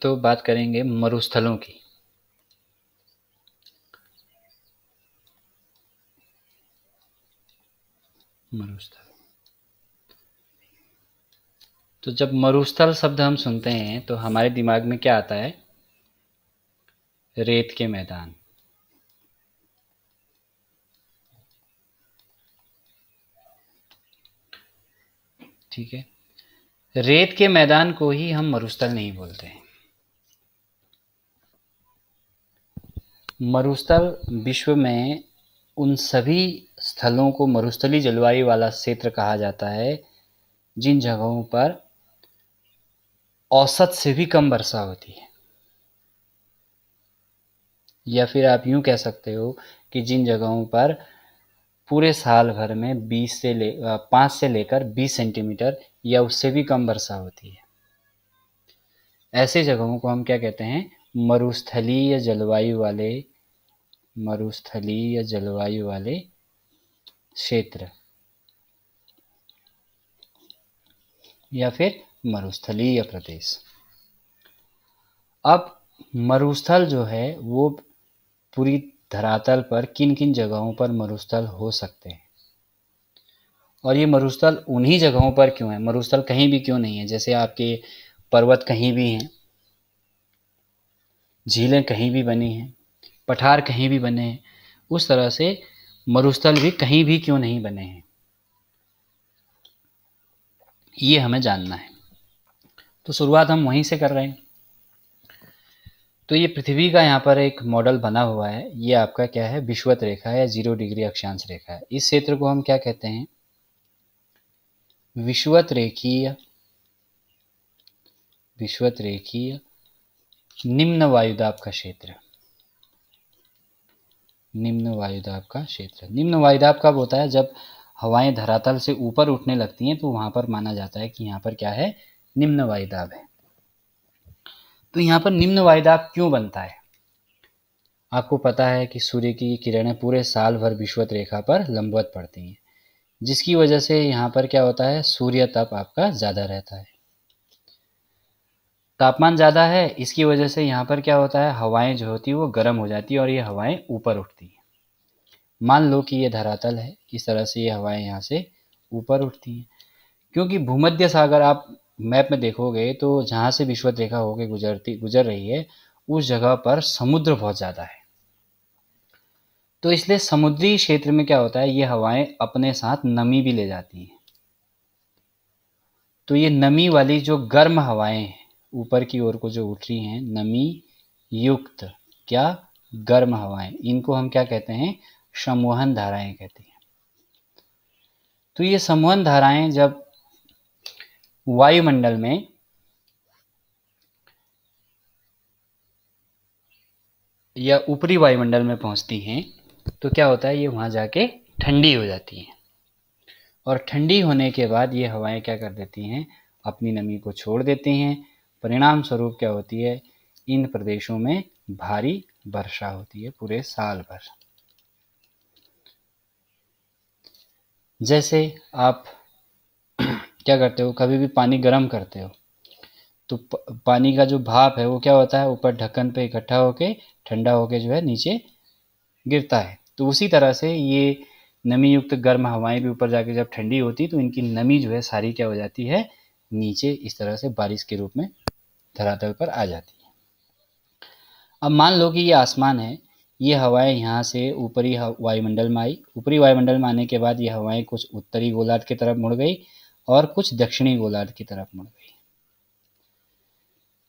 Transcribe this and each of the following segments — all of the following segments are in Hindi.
तो बात करेंगे मरुस्थलों की। मरुस्थल, तो जब मरुस्थल शब्द हम सुनते हैं तो हमारे दिमाग में क्या आता है? रेत के मैदान। ठीक है, रेत के मैदान को ही हम मरुस्थल नहीं बोलते हैं। मरुस्थल विश्व में उन सभी स्थलों को मरुस्थलीय जलवायु वाला क्षेत्र कहा जाता है जिन जगहों पर औसत से भी कम वर्षा होती है, या फिर आप यूं कह सकते हो कि जिन जगहों पर पूरे साल भर में 5 से लेकर 20 सेंटीमीटर या उससे भी कम वर्षा होती है। ऐसे जगहों को हम क्या कहते हैं? मरुस्थलीय जलवायु वाले क्षेत्र या फिर मरुस्थलीय प्रदेश। अब मरुस्थल जो है वो पूरी धरातल पर किन किन जगहों पर मरुस्थल हो सकते हैं, और ये मरुस्थल उन्हीं जगहों पर क्यों है? मरुस्थल कहीं भी क्यों नहीं है? जैसे आपके पर्वत कहीं भी हैं, झीलें कहीं भी बनी हैं, पठार कहीं भी बने हैं, उस तरह से मरुस्थल भी कहीं भी क्यों नहीं बने हैं, ये हमें जानना है। तो शुरुआत हम वहीं से कर रहे हैं। तो ये पृथ्वी का यहाँ पर एक मॉडल बना हुआ है। ये आपका क्या है? विषुवत रेखा है या 0 डिग्री अक्षांश रेखा है। इस क्षेत्र को हम क्या कहते हैं? विषुवत रेखीय निम्न वायुदाब का क्षेत्र। निम्न वायुदाब कब होता है? जब हवाएं धरातल से ऊपर उठने लगती हैं तो वहां पर माना जाता है कि यहाँ पर क्या है? निम्न वायुदाब है। तो यहाँ पर निम्न वायुदाब क्यों बनता है? आपको पता है कि सूर्य की किरणें पूरे साल भर विषुवत रेखा पर लंबवत पड़ती हैं, जिसकी वजह से यहाँ पर क्या होता है? सूर्य ताप आपका ज़्यादा रहता है, तापमान ज़्यादा है, इसकी वजह से यहाँ पर क्या होता है? हवाएं जो होती है वो गर्म हो जाती है और ये हवाएं ऊपर उठती हैं। मान लो कि ये धरातल है, इस तरह से ये हवाएं यहाँ से ऊपर उठती हैं, क्योंकि भूमध्य सागर आप मैप में देखोगे तो जहाँ से विषुवत रेखा होकर गुजर रही है उस जगह पर समुद्र बहुत ज़्यादा है। तो इसलिए समुद्री क्षेत्र में क्या होता है? ये हवाएं अपने साथ नमी भी ले जाती हैं। तो ये नमी वाली जो गर्म हवाएं हैं ऊपर की ओर को जो उठ रही हैं, नमी युक्त क्या गर्म हवाएं, इनको हम क्या कहते हैं? संवहन धाराएं कहते हैं। तो ये संवहन धाराएं जब वायुमंडल में या ऊपरी वायुमंडल में पहुंचती हैं तो क्या होता है? ये वहां जाके ठंडी हो जाती हैं, और ठंडी होने के बाद ये हवाएं क्या कर देती हैं? अपनी नमी को छोड़ देती हैं। परिणाम स्वरूप क्या होती है? इन प्रदेशों में भारी वर्षा होती है पूरे साल भर। जैसे आप क्या करते हो? कभी भी पानी गर्म करते हो तो पानी का जो भाप है वो क्या होता है? ऊपर ढक्कन पे इकट्ठा होके ठंडा होके जो है नीचे गिरता है। तो उसी तरह से ये नमी युक्त गर्म हवाएं भी ऊपर जाके जब ठंडी होती तो इनकी नमी जो है सारी क्या हो जाती है? नीचे इस तरह से बारिश के रूप में धरातल पर आ जाती है। अब मान लो कि ये आसमान है, ये हवाएं यहाँ से ऊपरी वायुमंडल में आई। ऊपरी वायुमंडल में आने के बाद ये हवाएं कुछ उत्तरी गोलार्ध की तरफ मुड़ गई और कुछ दक्षिणी गोलार्ध की तरफ मुड़ गई।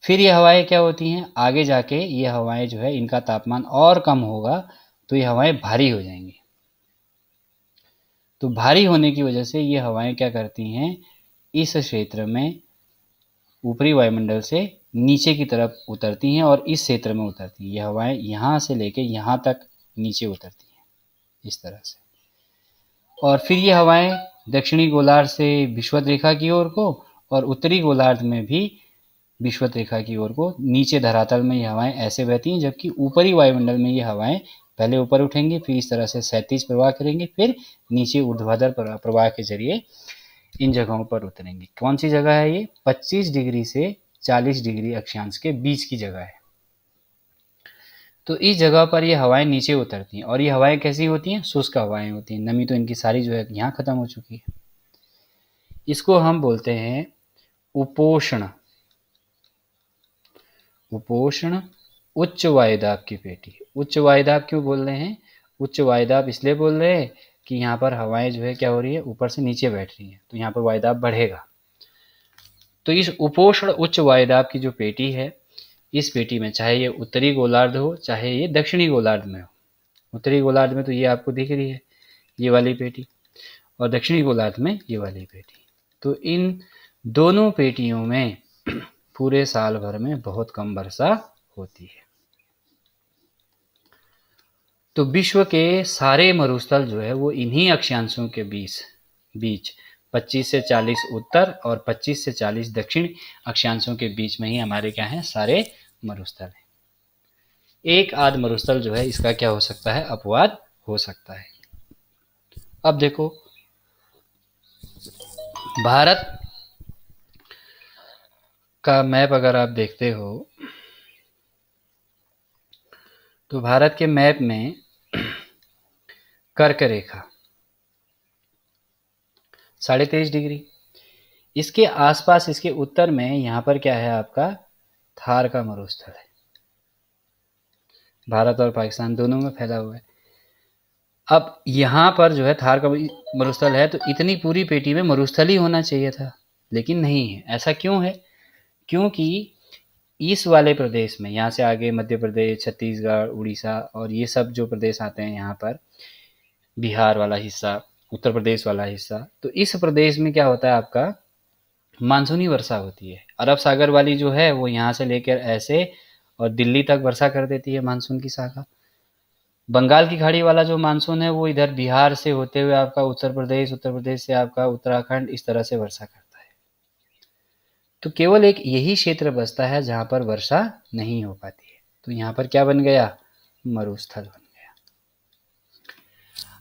फिर ये हवाएं क्या होती हैं? आगे जाके ये हवाएं जो है इनका तापमान और कम होगा तो ये हवाएं भारी हो जाएंगी। तो भारी होने की वजह से ये हवाएं क्या करती हैं? इस क्षेत्र में ऊपरी वायुमंडल से नीचे की तरफ उतरती हैं और इस क्षेत्र में उतरती हैं। ये हवाएं यहाँ से लेके यहाँ तक नीचे उतरती हैं इस तरह से, और फिर ये हवाएं दक्षिणी गोलार्ध से विषुवत रेखा की ओर को और उत्तरी गोलार्ध में भी विषुवत रेखा की ओर को नीचे धरातल में ये हवाएं ऐसे बहती हैं, जबकि ऊपरी वायुमंडल में ये हवाएं पहले ऊपर उठेंगी, फिर इस तरह से क्षैतिज प्रवाह करेंगे, फिर नीचे ऊर्ध्वाधर प्रवाह के जरिए इन जगहों पर उतरेंगे। कौन सी जगह है ये? 25 डिग्री से 40 डिग्री अक्षांश के बीच की जगह है। तो इस जगह पर ये हवाएं नीचे उतरती हैं, और ये हवाएं कैसी होती हैं? शुष्क हवाएं होती हैं। नमी तो इनकी सारी जो है यहाँ खत्म हो चुकी है। इसको हम बोलते हैं उपोष्ण। उपोष्ण उच्च वायुदाब की पेटी। उच्च वायुदाब क्यों बोल रहे हैं? उच्च वायुदाब इसलिए बोल रहे हैं कि यहाँ पर हवाएं जो है क्या हो रही है, ऊपर से नीचे बैठ रही हैं, तो यहाँ पर वायुदाब बढ़ेगा। तो इस उपोष्ण उच्च वायुदाब की जो पेटी है, इस पेटी में चाहे ये उत्तरी गोलार्ध हो चाहे ये दक्षिणी गोलार्ध में हो, उत्तरी गोलार्ध में तो ये आपको दिख रही है ये वाली पेटी, और दक्षिणी गोलार्ध में ये वाली पेटी। तो इन दोनों पेटियों में पूरे साल भर में बहुत कम वर्षा होती है। तो विश्व के सारे मरुस्थल जो है वो इन्हीं अक्षांशों के बीच 25 से 40 उत्तर और 25 से 40 दक्षिण अक्षांशों के बीच में ही हमारे क्या हैं, सारे मरुस्थल हैं। एक आध मरुस्थल जो है इसका क्या हो सकता है, अपवाद हो सकता है। अब देखो भारत का मैप अगर आप देखते हो तो भारत के मैप में कर्क रेखा 23.5 डिग्री, इसके आसपास इसके उत्तर में यहाँ पर क्या है आपका, थार का मरुस्थल है। भारत और पाकिस्तान दोनों में फैला हुआ है। अब यहाँ पर जो है थार का मरुस्थल है, तो इतनी पूरी पेटी में मरुस्थल ही होना चाहिए था, लेकिन नहीं है। ऐसा क्यों है? क्योंकि इस वाले प्रदेश में, यहाँ से आगे मध्य प्रदेश, छत्तीसगढ़, उड़ीसा और ये सब जो प्रदेश आते हैं यहाँ पर, बिहार वाला हिस्सा, उत्तर प्रदेश वाला हिस्सा, तो इस प्रदेश में क्या होता है आपका, मानसूनी वर्षा होती है। अरब सागर वाली जो है वो यहाँ से लेकर ऐसे और दिल्ली तक वर्षा कर देती है मानसून की शाखा। बंगाल की खाड़ी वाला जो मानसून है वो इधर बिहार से होते हुए आपका उत्तर प्रदेश से आपका उत्तराखंड, इस तरह से वर्षा करता है। तो केवल एक यही क्षेत्र बचता है जहाँ पर वर्षा नहीं हो पाती है। तो यहाँ पर क्या बन गया, मरुस्थल बन गया।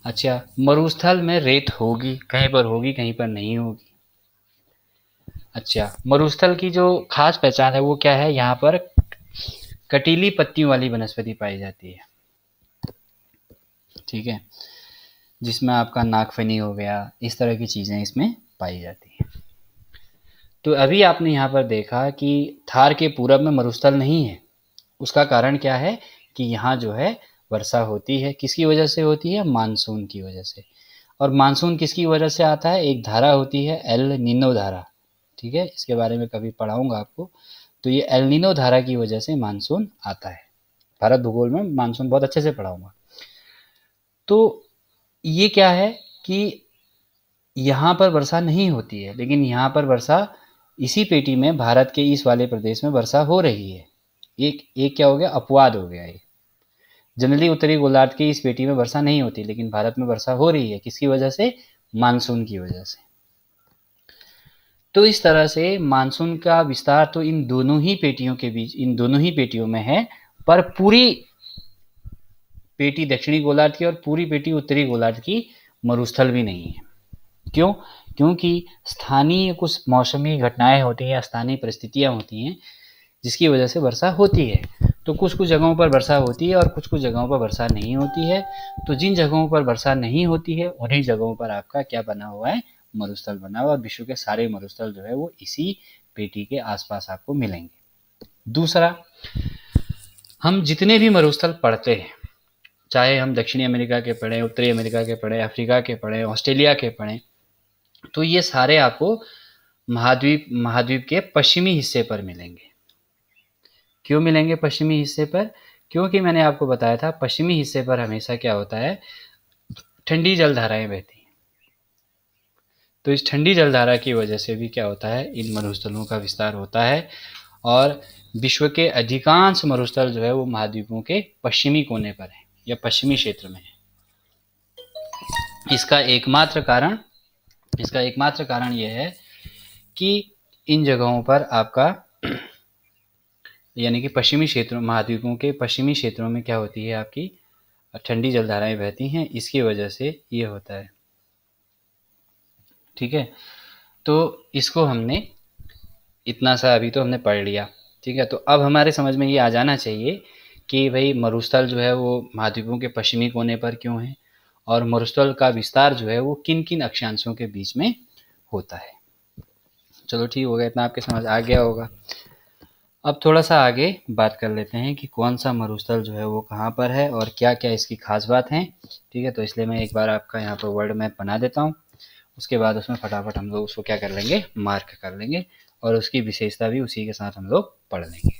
अच्छा, मरुस्थल में रेत होगी, कहीं पर होगी कहीं पर नहीं होगी। अच्छा, मरुस्थल की जो खास पहचान है वो क्या है, यहाँ पर कटीली पत्तियों वाली वनस्पति पाई जाती है। ठीक है, जिसमें आपका नागफनी हो गया, इस तरह की चीज़ें इसमें पाई जाती हैं। तो अभी आपने यहाँ पर देखा कि थार के पूरब में मरुस्थल नहीं है। उसका कारण क्या है कि यहाँ जो है वर्षा होती है, किसकी वजह से होती है, मानसून की वजह से। और मानसून किसकी वजह से आता है, एक धारा होती है एल नीनो धारा। ठीक है, इसके बारे में कभी पढ़ाऊंगा आपको। तो ये एल नीनो धारा की वजह से मानसून आता है। भारत भूगोल में मानसून बहुत अच्छे से पढ़ाऊंगा। तो ये क्या है कि यहाँ पर वर्षा नहीं होती है, लेकिन यहाँ पर वर्षा, इसी पेटी में भारत के इस वाले प्रदेश में वर्षा हो रही है। एक क्या हो गया, अपवाद हो गया। ये जनरली उत्तरी गोलार्ध की इस पेटी में वर्षा नहीं होती, लेकिन भारत में वर्षा हो रही है। किसकी वजह से, मानसून की वजह से। तो इस तरह से मानसून का विस्तार तो इन दोनों ही पेटियों के बीच, इन दोनों ही पेटियों में है, पर पूरी पेटी दक्षिणी गोलार्ध की और पूरी पेटी उत्तरी गोलार्ध की मरुस्थल भी नहीं है। क्यों? क्योंकि स्थानीय कुछ मौसमी घटनाएं होती हैं, स्थानीय परिस्थितियां होती हैं, जिसकी वजह से वर्षा होती है। तो कुछ कुछ जगहों पर वर्षा होती है और कुछ कुछ जगहों पर वर्षा नहीं होती है। तो जिन जगहों पर वर्षा नहीं होती है उन्हीं जगहों पर आपका क्या बना हुआ है, मरुस्थल बना हुआ। और विश्व के सारे मरुस्थल जो है वो इसी पेटी के आसपास आपको मिलेंगे। दूसरा, हम जितने भी मरुस्थल पढ़ते हैं, चाहे हम दक्षिणी अमेरिका के पढ़ें, उत्तरी अमेरिका के पढ़ें, अफ्रीका के पढ़ें, ऑस्ट्रेलिया के पढ़ें, तो ये सारे आपको महाद्वीप के पश्चिमी हिस्से पर मिलेंगे। क्यों मिलेंगे पश्चिमी हिस्से पर? क्योंकि मैंने आपको बताया था पश्चिमी हिस्से पर हमेशा क्या होता है, ठंडी जलधाराएं बहती हैं। तो इस ठंडी जलधारा की वजह से भी क्या होता है, इन मरुस्थलों का विस्तार होता है। और विश्व के अधिकांश मरुस्थल जो है वो महाद्वीपों के पश्चिमी कोने पर है या पश्चिमी क्षेत्र में है। इसका एकमात्र कारण यह है कि इन जगहों पर आपका, यानी कि पश्चिमी क्षेत्रों, महाद्वीपों के पश्चिमी क्षेत्रों में क्या होती है, आपकी ठंडी जलधाराएं बहती हैं। इसकी वजह से ये होता है। ठीक है, तो इसको हमने इतना सा अभी तो हमने पढ़ लिया, ठीक है। तो अब हमारे समझ में ये आ जाना चाहिए कि भाई मरुस्थल जो है वो महाद्वीपों के पश्चिमी कोने पर क्यों है, और मरुस्थल का विस्तार जो है वो किन किन अक्षांशों के बीच में होता है। चलो ठीक हो गया, इतना आपके समझ आ गया होगा। अब थोड़ा सा आगे बात कर लेते हैं कि कौन सा मरुस्थल जो है वो कहाँ पर है और क्या क्या इसकी खास बात है, ठीक है। तो इसलिए मैं एक बार आपका यहाँ पर वर्ल्ड मैप बना देता हूँ, उसके बाद उसमें फटाफट हम लोग उसको क्या कर लेंगे, मार्क कर लेंगे, और उसकी विशेषता भी उसी के साथ हम लोग पढ़ लेंगे।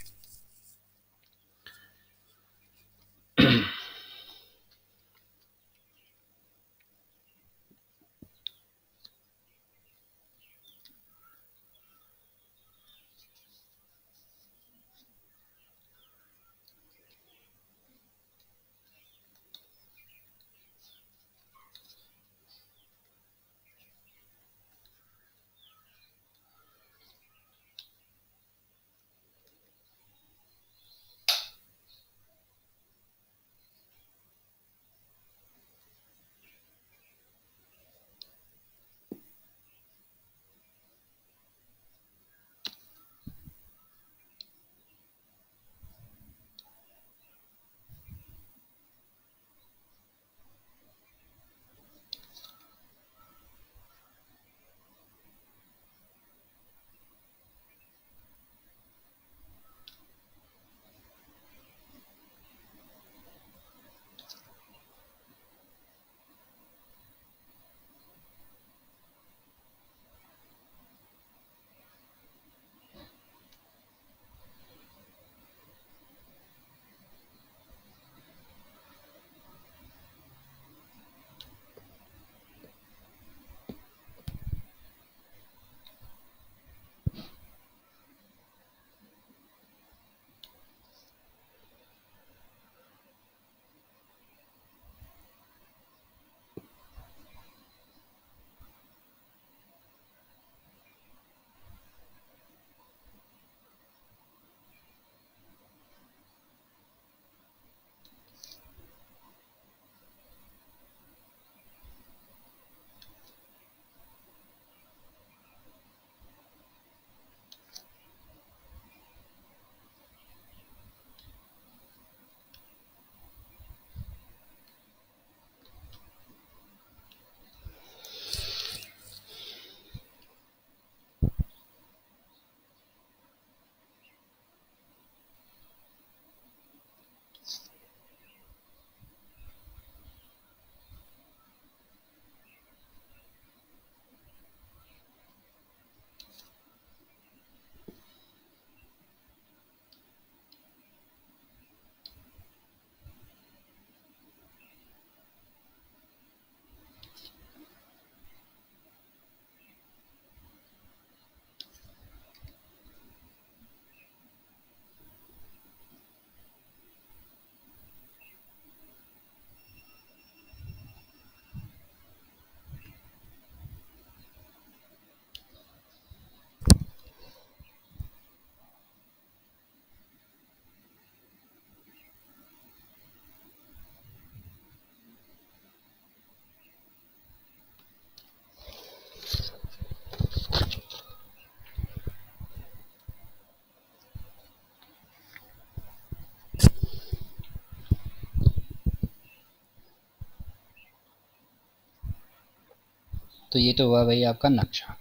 तो ये तो हुआ भाई आपका नक्शा।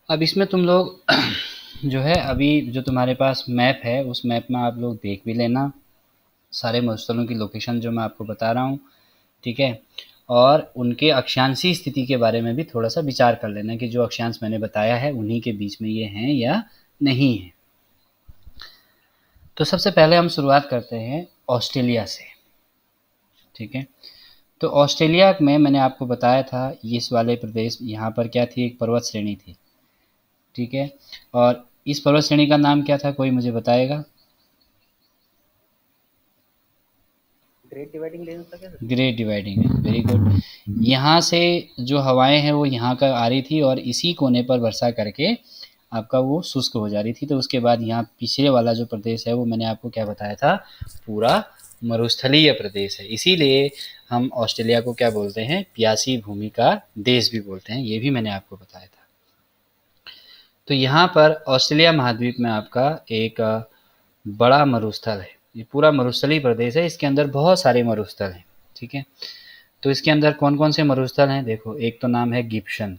अब इसमें तुम लोग जो है अभी जो तुम्हारे पास मैप है उस मैप में आप लोग देख भी लेना सारे मरुस्थलों की लोकेशन जो मैं आपको बता रहा हूँ, ठीक है। और उनके अक्षांशीय स्थिति के बारे में भी थोड़ा सा विचार कर लेना कि जो अक्षांश मैंने बताया है उन्हीं के बीच में ये हैं या नहीं है। तो सबसे पहले हम शुरुआत करते हैं ऑस्ट्रेलिया से, ठीक है। तो ऑस्ट्रेलिया में मैंने आपको बताया था इस वाले प्रदेश यहाँ पर क्या थी, एक पर्वत श्रेणी थी, ठीक है। और इस पर्वत श्रेणी का नाम क्या था, कोई मुझे बताएगा? ग्रेट डिवाइडिंग रेंज था क्या? Great dividing range, very good. यहाँ से जो हवाएं हैं वो यहाँ का आ रही थी और इसी कोने पर वर्षा करके आपका वो शुष्क हो जा रही थी। तो उसके बाद यहाँ पिछले वाला जो प्रदेश है वो मैंने आपको क्या बताया था, पूरा मरुस्थलीय प्रदेश है। इसीलिए हम ऑस्ट्रेलिया को क्या बोलते हैं, प्यासी भूमि का देश भी बोलते हैं, ये भी मैंने आपको बताया था। तो यहाँ पर ऑस्ट्रेलिया महाद्वीप में आपका एक बड़ा मरुस्थल है। ये पूरा मरुस्थलीय प्रदेश है, इसके अंदर बहुत सारे मरुस्थल हैं। ठीक है, तो इसके अंदर कौन कौन से मरुस्थल हैं देखो, एक तो नाम है गिब्सन।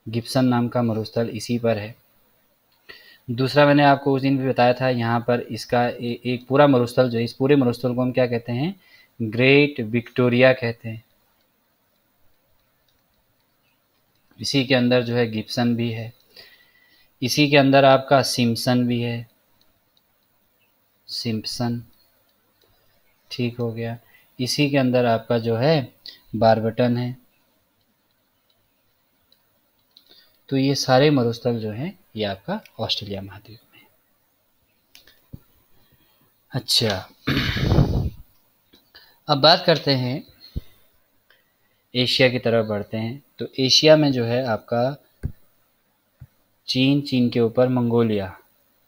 गिब्सन नाम का मरुस्थल इसी पर है। दूसरा मैंने आपको उस दिन भी बताया था, यहाँ पर इसका एक पूरा मरुस्थल जो है, इस पूरे मरुस्थल को हम क्या कहते हैं, ग्रेट विक्टोरिया कहते हैं। इसी के अंदर जो है गिब्सन भी है, इसी के अंदर आपका सिम्पसन भी है, सिम्पसन। ठीक हो गया, इसी के अंदर आपका जो है बारबटन है। तो ये सारे मरुस्थल जो हैं ये आपका ऑस्ट्रेलिया महाद्वीप में है। अच्छा, अब बात करते हैं एशिया की तरफ बढ़ते हैं। तो एशिया में जो है आपका चीन, चीन के ऊपर मंगोलिया,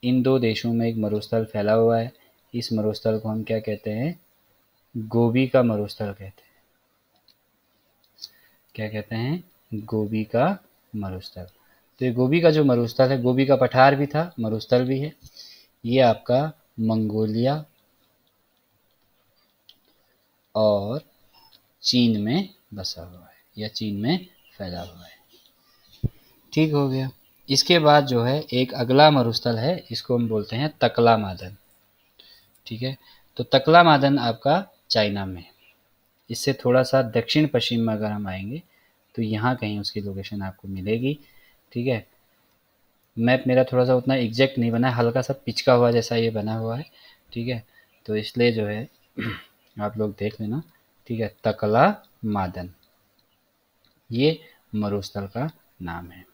इन दो देशों में एक मरुस्थल फैला हुआ है। इस मरुस्थल को हम क्या कहते हैं, गोबी का मरुस्थल कहते हैं। क्या कहते हैं, गोबी का मरुस्थल। तो ये गोबी का जो मरुस्थल है, गोबी का पठार भी था, मरुस्थल भी है, ये आपका मंगोलिया और चीन में बसा हुआ है या चीन में फैला हुआ है। ठीक हो गया। इसके बाद जो है एक अगला मरुस्थल है, इसको हम बोलते हैं तकला मादन। ठीक है, तो तकला मादन आपका चाइना में है। इससे थोड़ा सा दक्षिण पश्चिम में अगर हम आएंगे तो यहाँ कहीं उसकी लोकेशन आपको मिलेगी। ठीक है, मैप मेरा थोड़ा सा उतना एग्जैक्ट नहीं बना है, हल्का सा पिचका हुआ जैसा ये बना हुआ है। ठीक है, तो इसलिए जो है आप लोग देख लेना। ठीक है, तकला मादन ये मरुस्थल का नाम है।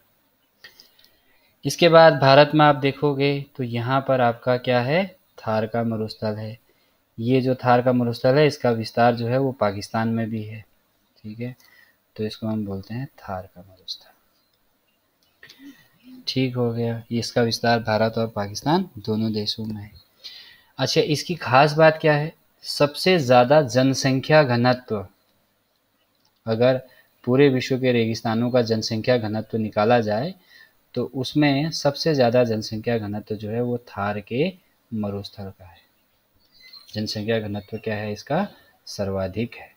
इसके बाद भारत में आप देखोगे तो यहाँ पर आपका क्या है, थार का मरुस्थल है। ये जो थार का मरुस्थल है, इसका विस्तार जो है वो पाकिस्तान में भी है। ठीक है, तो इसको हम बोलते हैं थार का मरुस्थल। ठीक हो गया, इसका विस्तार भारत और पाकिस्तान दोनों देशों में है। अच्छा, इसकी खास बात क्या है, सबसे ज़्यादा जनसंख्या घनत्व, अगर पूरे विश्व के रेगिस्तानों का जनसंख्या घनत्व निकाला जाए तो उसमें सबसे ज़्यादा जनसंख्या घनत्व जो है वो थार के मरुस्थल का है। जनसंख्या घनत्व क्या है इसका, सर्वाधिक है।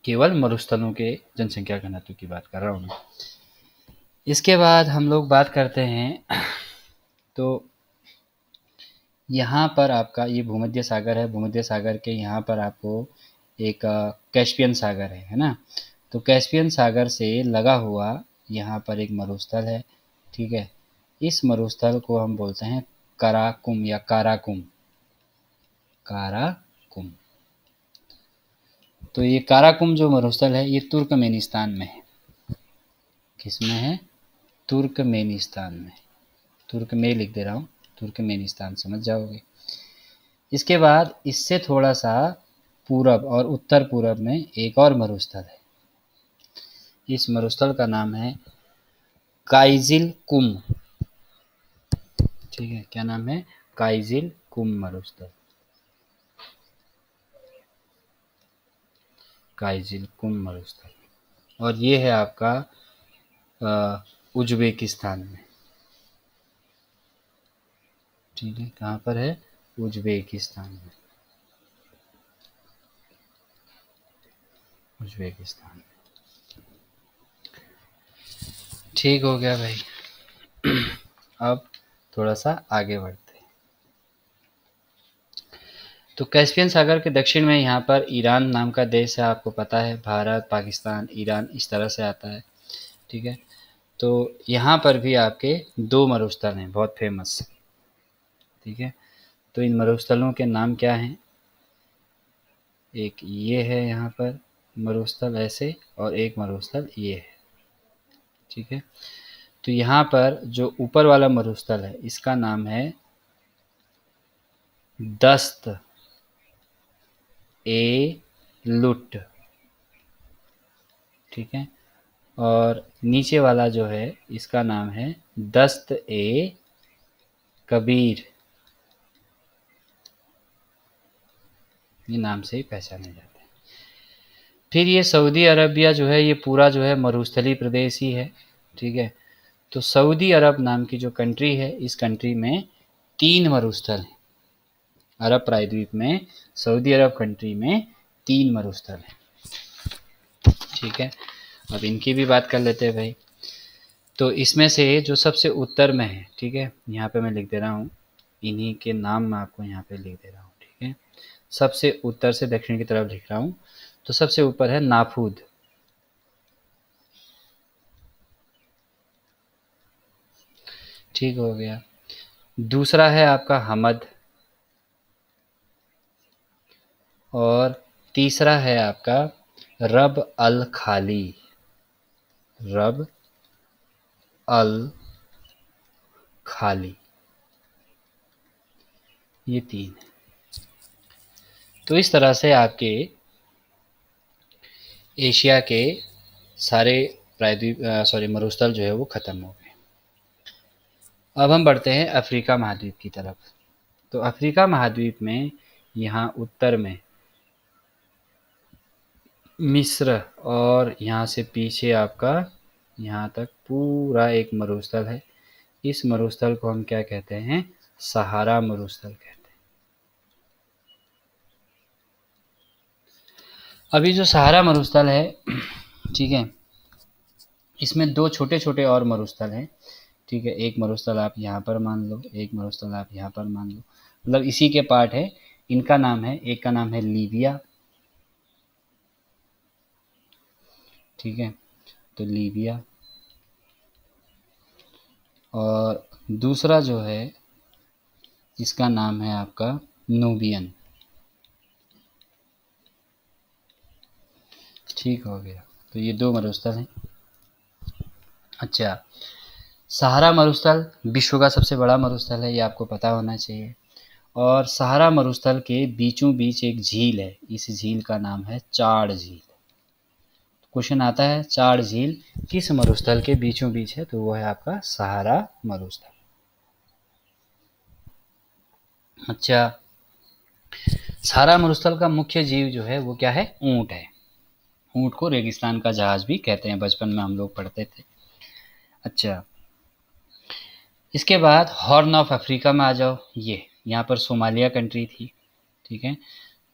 केवल मरुस्थलों के जनसंख्या घनत्व की बात कर रहा हूँ मैं। इसके बाद हम लोग बात करते हैं, तो यहाँ पर आपका ये भूमध्य सागर है। भूमध्य सागर के यहाँ पर आपको एक कैस्पियन सागर है ना। तो कैस्पियन सागर से लगा हुआ यहाँ पर एक मरुस्थल है। ठीक है, इस मरुस्थल को हम बोलते हैं कराकुम या काराकुम। काराकुम, तो ये काराकुम जो मरुस्थल है ये तुर्कमेनिस्तान में है। किसमें है, तुर्कमेनिस्तान में। तुर्क में लिख दे रहा हूँ, तुर्कमेनिस्तान समझ जाओगे। इसके बाद इससे थोड़ा सा पूरब और उत्तर पूरब में एक और मरुस्थल है। इस मरुस्थल का नाम है काइजिल कुम। ठीक है, क्या नाम है, काइजिल कुम मरुस्थल। काइजिल कुम मरुस्थल, और ये है आपका उज्बेकिस्तान में। ठीक है, कहाँ पर है, उज्बेकिस्तान में। उज्बेकिस्तान में। ठीक हो गया भाई। अब थोड़ा सा आगे बढ़ते हैं। तो कैस्पियन सागर के दक्षिण में यहाँ पर ईरान नाम का देश है, आपको पता है, भारत, पाकिस्तान, ईरान इस तरह से आता है। ठीक है, तो यहाँ पर भी आपके दो मरुस्थल हैं बहुत फेमस। ठीक है, तो इन मरुस्थलों के नाम क्या हैं, एक ये है यहाँ पर मरुस्थल ऐसे, और एक मरुस्थल ये है। ठीक है, तो यहाँ पर जो ऊपर वाला मरुस्थल है इसका नाम है दस्त ए लुट। ठीक है, और नीचे वाला जो है इसका नाम है दस्त ए कबीर। ये नाम से ही पहचाने जाते हैं। फिर ये सऊदी अरबिया जो है ये पूरा जो है मरुस्थलीय प्रदेश ही है, ठीक है। तो सऊदी अरब नाम की जो कंट्री है, इस कंट्री में 3 मरुस्थल हैं। अरब प्रायद्वीप में सऊदी अरब कंट्री में 3 मरुस्थल हैं, ठीक है। अब इनकी भी बात कर लेते हैं भाई। तो इसमें से जो सबसे उत्तर में है, ठीक है, यहाँ पे मैं लिख दे रहा हूँ, इन्हीं के नाम मैं आपको यहाँ पे लिख दे रहा हूँ, ठीक है। सबसे उत्तर से दक्षिण की तरफ लिख रहा हूँ। तो सबसे ऊपर है नाफूद, ठीक हो गया। दूसरा है आपका हमद, और तीसरा है आपका रब अल खाली, रब अल खाली, ये 3 है। तो इस तरह से आपके एशिया के सारे प्रायद्वीप मरुस्थल जो है वो ख़त्म हो गए। अब हम बढ़ते हैं अफ्रीका महाद्वीप की तरफ। तो अफ्रीका महाद्वीप में यहाँ उत्तर में मिस्र, और यहाँ से पीछे आपका यहाँ तक पूरा एक मरुस्थल है। इस मरुस्थल को हम क्या कहते हैं? सहारा मरुस्थल कहते हैं। अभी जो सहारा मरुस्थल है, ठीक है, इसमें 2 छोटे-छोटे और मरुस्थल हैं, ठीक है। एक मरुस्थल आप यहाँ पर मान लो, एक मरुस्थल आप यहाँ पर मान लो, मतलब इसी के पार्ट है। इनका नाम है, एक का नाम है लीबिया, ठीक है, तो लीबिया, और दूसरा जो है इसका नाम है आपका नूबियन, ठीक हो गया। तो ये 2 मरुस्थल हैं। अच्छा, सहारा मरुस्थल विश्व का सबसे बड़ा मरुस्थल है, ये आपको पता होना चाहिए। और सहारा मरुस्थल के बीचों बीच एक झील है, इस झील का नाम है चाड झील। क्वेश्चन आता है चाड झील किस मरुस्थल के बीचों बीच है? तो वो है आपका सहारा मरुस्थल। अच्छा, सहारा मरुस्थल का मुख्य जीव जो है वो क्या है? ऊंट है। ऊंट को रेगिस्तान का जहाज भी कहते हैं, बचपन में हम लोग पढ़ते थे। अच्छा, इसके बाद हॉर्न ऑफ अफ्रीका में आ जाओ। ये यहाँ पर सोमालिया कंट्री थी, ठीक है।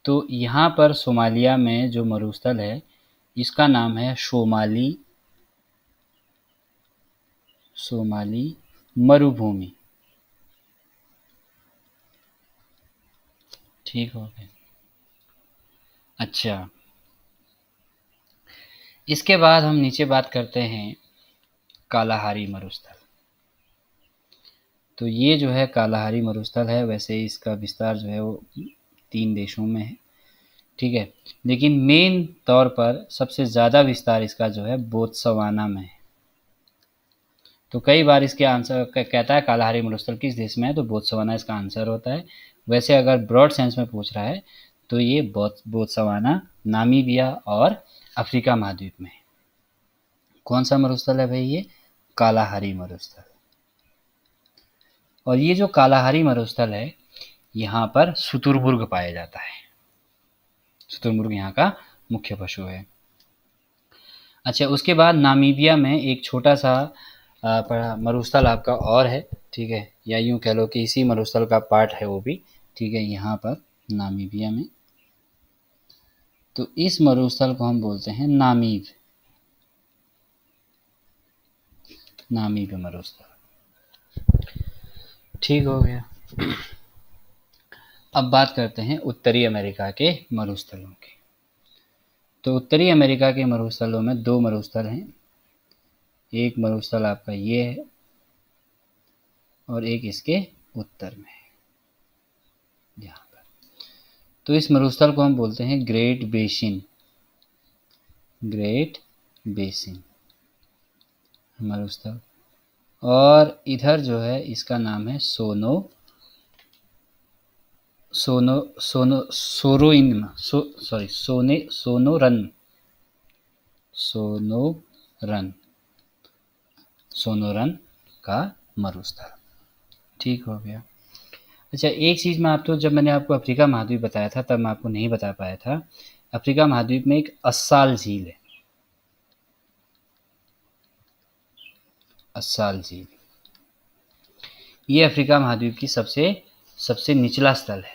तो यहाँ पर सोमालिया में जो मरुस्थल है इसका नाम है सोमाली मरुभूमि, ठीक हो गया। अच्छा, इसके बाद हम नीचे बात करते हैं कालाहारी मरुस्थल। तो ये जो है कालाहारी मरुस्थल है, वैसे इसका विस्तार जो है वो 3 देशों में है, ठीक है। लेकिन मेन तौर पर सबसे ज़्यादा विस्तार इसका जो है बोत्सवाना में है। तो कई बार इसके आंसर कहता है कालाहारी मरुस्थल किस देश में है, तो बोत्सवाना इसका आंसर होता है। वैसे अगर ब्रॉड सेंस में पूछ रहा है तो ये बोत्सवाना, नामीबिया और अफ्रीका महाद्वीप में है। कौन सा मरुस्थल है भाई? ये कालाहारी मरुस्थल। और ये जो कालाहारी मरुस्थल है यहाँ पर शुतुरमुर्ग पाया जाता है। शुतुरमुर्ग यहाँ का मुख्य पशु है। अच्छा, उसके बाद नामीबिया में एक छोटा सा मरुस्थल आपका और है, ठीक है, या यूँ कह लो कि इसी मरुस्थल का पार्ट है वो भी, ठीक है, यहाँ पर नामीबिया में। तो इस मरुस्थल को हम बोलते हैं नामीब मरुस्थल, ठीक हो गया। अब बात करते हैं उत्तरी अमेरिका के मरुस्थलों की। तो उत्तरी अमेरिका के मरुस्थलों में 2 मरुस्थल हैं। एक मरुस्थल आपका ये है और एक इसके उत्तर में है, यहाँ पर। तो इस मरुस्थल को हम बोलते हैं ग्रेट बेसिन मरुस्थल। और इधर जो है इसका नाम है सोनोरन का मरुस्थल, ठीक हो गया। अच्छा, एक चीज़ मैं आपको, जब मैंने आपको अफ्रीका महाद्वीप बताया था तब मैं आपको नहीं बता पाया था अफ्रीका महाद्वीप में एक अस्साल झील है, अस्साल झील। ये अफ्रीका महाद्वीप की सबसे निचला स्थल है।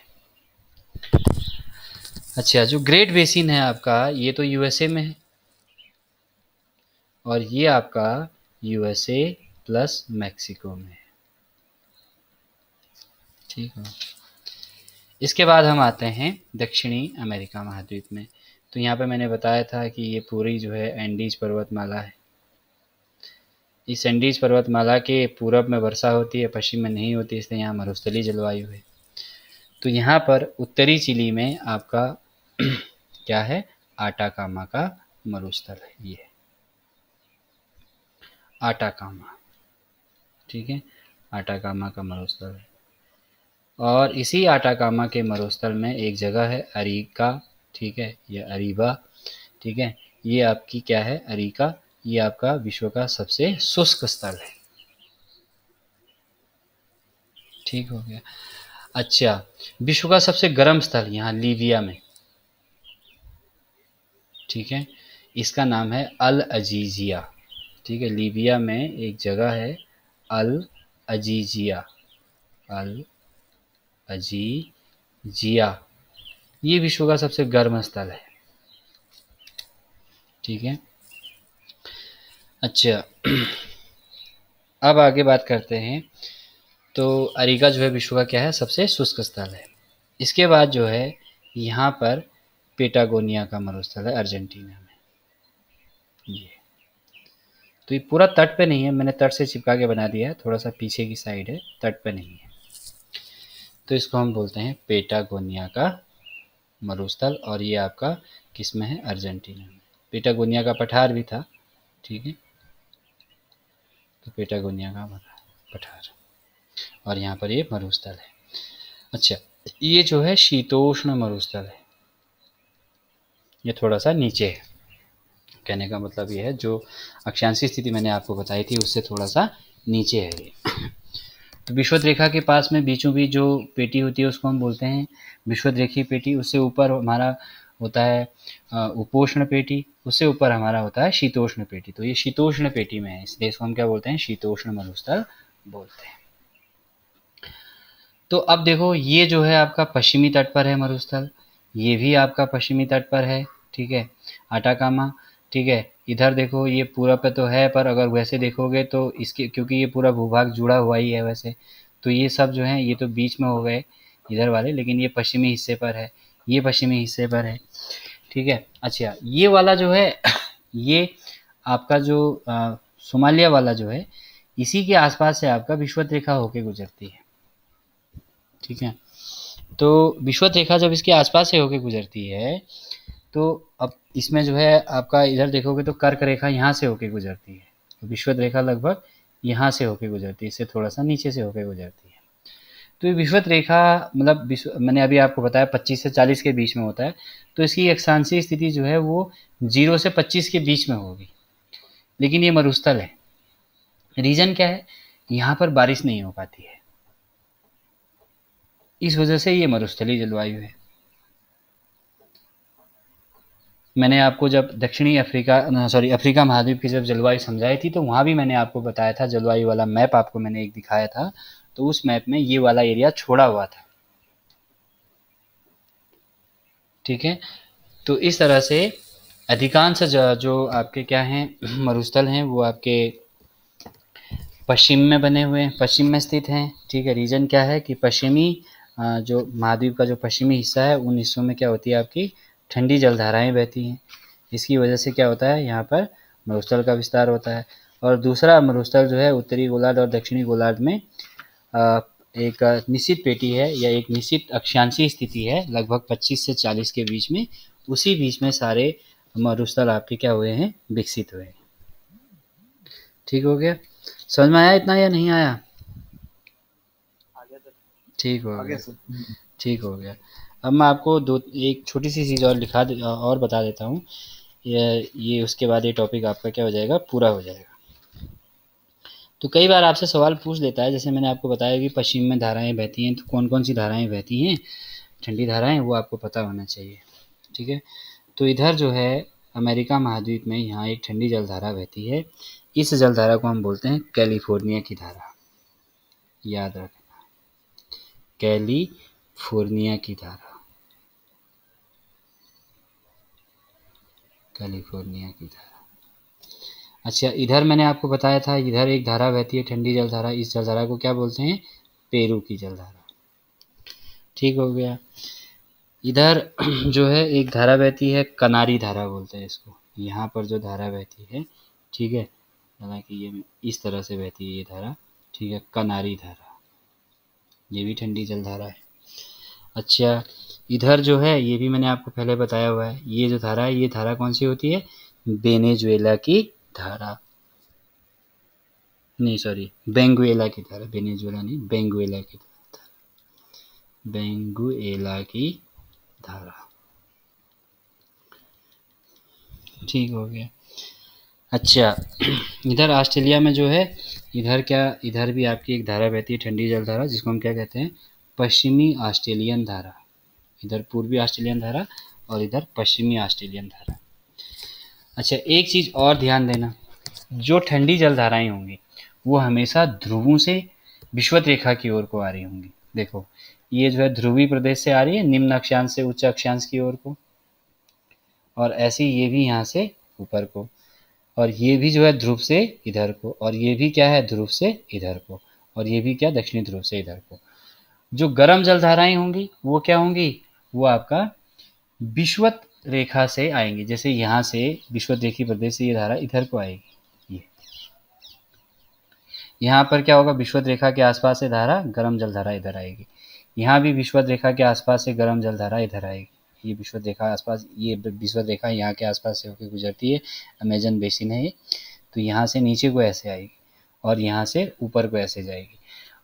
अच्छा, जो ग्रेट बेसिन है आपका, ये तो यूएसए में है, और ये आपका यूएसए प्लस मैक्सिको में है। ठीक है। इसके बाद हम आते हैं दक्षिणी अमेरिका महाद्वीप में। तो यहाँ पे मैंने बताया था कि ये पूरी जो है एंडीज पर्वतमाला है। इस एंडीज पर्वतमाला के पूरब में वर्षा होती है, पश्चिम में नहीं होती, इसलिए यहाँ मरुस्थलीय जलवायु है। तो यहाँ पर उत्तरी चिली में आपका क्या है, आटाकामा का मरुस्थल है, ये आटाकामा। ठीक है, आटाकामा का मरुस्थल है। और इसी आटाकामा के मरुस्थल में एक जगह है अरीका, ठीक है, या अरीबा, ठीक है। ये आपकी क्या है, अरीका, ये आपका विश्व का सबसे शुष्क स्थल है। ठीक हो गया। अच्छा, विश्व का सबसे गर्म स्थल यहाँ लीबिया में, ठीक है, इसका नाम है अल अजीजिया। ठीक है, लीबिया में एक जगह है अल अजीजिया, अल अजीजिया, ये विश्व का सबसे गर्म स्थल है। ठीक है। अच्छा, अब आगे बात करते हैं। तो अरीका जो है विश्व का क्या है, सबसे शुष्क स्थल है। इसके बाद जो है यहाँ पर पेटागोनिया का मरुस्थल है अर्जेंटीना में। ये तो ये पूरा तट पे नहीं है, मैंने तट से चिपका के बना दिया है, थोड़ा सा पीछे की साइड है, तट पे नहीं है। तो इसको हम बोलते हैं पेटागोनिया का मरुस्थल, और ये आपका किस में है, अर्जेंटीना में। पेटागोनिया का पठार भी था, ठीक है, तो पेटागोनिया का पठार, और यहाँ पर ये मरुस्थल है। अच्छा, ये जो है शीतोष्ण मरुस्थल है, ये थोड़ा सा नीचे है। कहने का मतलब ये है, जो अक्षांशीय स्थिति मैंने आपको बताई थी उससे थोड़ा सा नीचे है ये। तो विषुवत रेखा के पास में बीचों बीच जो पेटी होती है उसको हम बोलते हैं विषुवत रेखीय पेटी। उससे ऊपर हमारा होता है उपोष्ण पेटी, उससे ऊपर हमारा होता है शीतोष्ण पेटी। तो ये शीतोष्ण पेटी में है, इसलिए इसको हम क्या बोलते हैं, शीतोष्ण मरुस्थल बोलते हैं। तो अब देखो, ये जो है आपका पश्चिमी तट पर है मरुस्थल, ये भी आपका पश्चिमी तट पर है, ठीक है, आटाकामा। ठीक है, इधर देखो ये पूरब पे तो है, पर अगर वैसे देखोगे तो इसके, क्योंकि ये पूरा भूभाग जुड़ा हुआ ही है वैसे, तो ये सब जो है ये तो बीच में हो गए इधर वाले, लेकिन ये पश्चिमी हिस्से पर है, ये पश्चिमी हिस्से पर है। ठीक है। अच्छा, ये वाला जो है ये आपका जो सोमालिया वाला जो है, इसी के आसपास से आपका विषुवत रेखा होके गुजरती है। ठीक है, तो विषुवत रेखा जब इसके आसपास से होके गुजरती है, तो अब इसमें जो है आपका इधर देखोगे तो कर्क रेखा यहाँ से होके गुजरती है, तो विषुवत रेखा लगभग यहाँ से होके गुजरती है, इससे थोड़ा सा नीचे से होके गुजरती है। तो ये विषुवत रेखा मतलब मैंने अभी आपको बताया 25 से 40 के बीच में होता है, तो इसकी अक्षांशीय स्थिति जो है वो 0 से 25 के बीच में होगी, लेकिन ये मरुस्थल है। रीजन क्या है, यहाँ पर बारिश नहीं हो पाती है, इस वजह से ये मरुस्थलीय जलवायु है। मैंने आपको जब दक्षिणी अफ्रीका महाद्वीप की जब जलवायु समझाई थी, तो वहाँ भी मैंने आपको बताया था, जलवायु वाला मैप आपको मैंने एक दिखाया था, तो उस मैप में ये वाला एरिया छोड़ा हुआ था। ठीक है, तो इस तरह से अधिकांश जो आपके क्या हैं मरुस्थल हैं वो आपके पश्चिम में बने हुए हैं, पश्चिम में स्थित हैं। ठीक है, रीजन क्या है कि पश्चिमी जो महाद्वीप का जो पश्चिमी हिस्सा है, उन हिस्सों में क्या होती है, आपकी ठंडी जलधाराएं बहती हैं, इसकी वजह से क्या होता है, यहाँ पर मरुस्थल का विस्तार होता है। और दूसरा मरुस्थल जो है उत्तरी गोलार्ध और दक्षिणी गोलार्ध में एक निश्चित पेटी है, या एक निश्चित अक्षांशीय स्थिति है, लगभग 25 से 40 के बीच में, उसी बीच में सारे मरुस्थल आपके क्या हुए हैं, विकसित हुए हैं। ठीक हो गया, समझ में आया इतना या नहीं आया? ठीक हो गया, ठीक हो गया। अब मैं आपको एक छोटी सी चीज़ और बता देता हूँ, ये उसके बाद ये टॉपिक आपका क्या हो जाएगा, पूरा हो जाएगा। तो कई बार आपसे सवाल पूछ देता है, जैसे मैंने आपको बताया कि पश्चिम में धाराएं बहती हैं, तो कौन कौन सी धाराएं बहती हैं, ठंडी धाराएं, वो आपको पता होना चाहिए। ठीक है, तो इधर जो है अमेरिका महाद्वीप में यहाँ एक ठंडी जलधारा बहती है। इस जलधारा को हम बोलते हैं कैलिफोर्निया की धारा। याद रखना, कैलिफोर्निया की धारा, कैलिफोर्निया की धारा। अच्छा, इधर मैंने आपको बताया था, इधर एक धारा बहती है ठंडी जलधारा। इस जलधारा को क्या बोलते हैं? पेरू की जलधारा। ठीक हो गया। इधर जो है एक धारा बहती है, कनारी धारा बोलते हैं इसको। यहाँ पर जो धारा बहती है, ठीक है, हालांकि ये इस तरह से बहती है ये धारा, ठीक है, कनारी धारा। ये भी ठंडी जलधारा है। अच्छा, इधर जो है ये भी मैंने आपको पहले बताया हुआ है, ये जो धारा है, ये धारा कौन सी होती है? वेनेजुएला की धारा। नहीं सॉरी, बेंगुएला की धारा, वेनेजुएला नहीं, बेंगुएला की धारा, बेंगुएला की धारा। ठीक हो गया। अच्छा, इधर ऑस्ट्रेलिया में जो है, इधर भी आपकी एक धारा बहती है ठंडी जलधारा, जिसको हम क्या कहते हैं? पश्चिमी ऑस्ट्रेलियन धारा। इधर पूर्वी ऑस्ट्रेलियन धारा और इधर पश्चिमी ऑस्ट्रेलियन धारा। अच्छा, एक चीज़ और ध्यान देना, जो ठंडी जलधाराएं होंगी वो हमेशा ध्रुवों से विषुवत रेखा की ओर को आ रही होंगी। देखो, ये जो है ध्रुवीय प्रदेश से आ रही है, निम्न अक्षांश से उच्च अक्षांश की ओर को, और ऐसे ये भी यहाँ से ऊपर को, और ये भी जो है ध्रुव से इधर को, और ये भी क्या है? ध्रुव से इधर को, और ये भी क्या? दक्षिणी ध्रुव से इधर को। जो गर्म जलधाराएं होंगी वो क्या होंगी? वो आपका विषुवत रेखा से आएंगी। जैसे यहाँ से विषुवत रेखी प्रदेश से ये धारा इधर को आएगी, ये यहाँ पर क्या होगा? विषुवत रेखा के आसपास से धारा, गर्म जलधारा इधर आएगी। यहाँ भी विषुवत रेखा के आसपास से गर्म जलधारा इधर आएगी। ये विषुवत रेखा आसपास, ये विषुवत रेखा यहाँ के आसपास से होकर गुजरती है, अमेजन बेसिन है ये। तो यहाँ से नीचे को ऐसे आएगी और यहाँ से ऊपर को ऐसे जाएगी,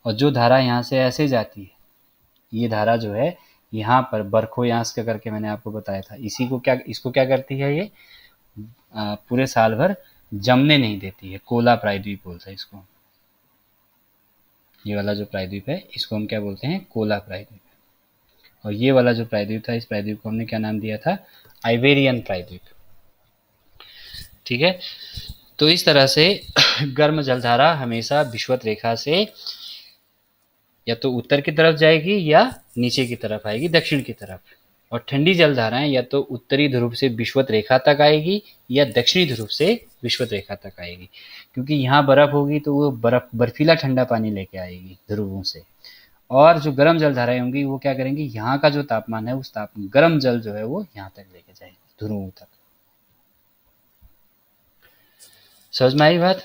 और जो धारा यहाँ से ऐसे जाती है, ये धारा जो है यहाँ पर बरखोयांश का करके मैंने आपको बताया था, इसको क्या करती है? ये पूरे साल भर जमने नहीं देती है। कोला प्रायद्वीप बोलते हैं इसको। ये वाला जो प्रायद्वीप है इसको हम क्या बोलते हैं? कोला प्रायद्वीप। और ये वाला जो प्रायद्वीप था, इस प्रायद्वीप को हमने क्या नाम दिया था? आइबेरियन प्रायद्वीप। ठीक है, तो इस तरह से गर्म जलधारा हमेशा विषुवत रेखा से या तो उत्तर की तरफ जाएगी या नीचे की तरफ आएगी, दक्षिण की तरफ। और ठंडी जलधाराएं या तो उत्तरी ध्रुव से विषुवत रेखा तक आएगी या दक्षिणी ध्रुव से विषुवत रेखा तक आएगी, क्योंकि यहाँ बर्फ होगी तो वो बर्फीला ठंडा पानी लेके आएगी ध्रुवों से। और जो गर्म जलधाराएं होंगी वो क्या करेंगी? यहाँ का जो तापमान है उस गर्म जल जो है वो यहाँ तक लेके जाएगी, ध्रुवों तक। समझ में आई बात?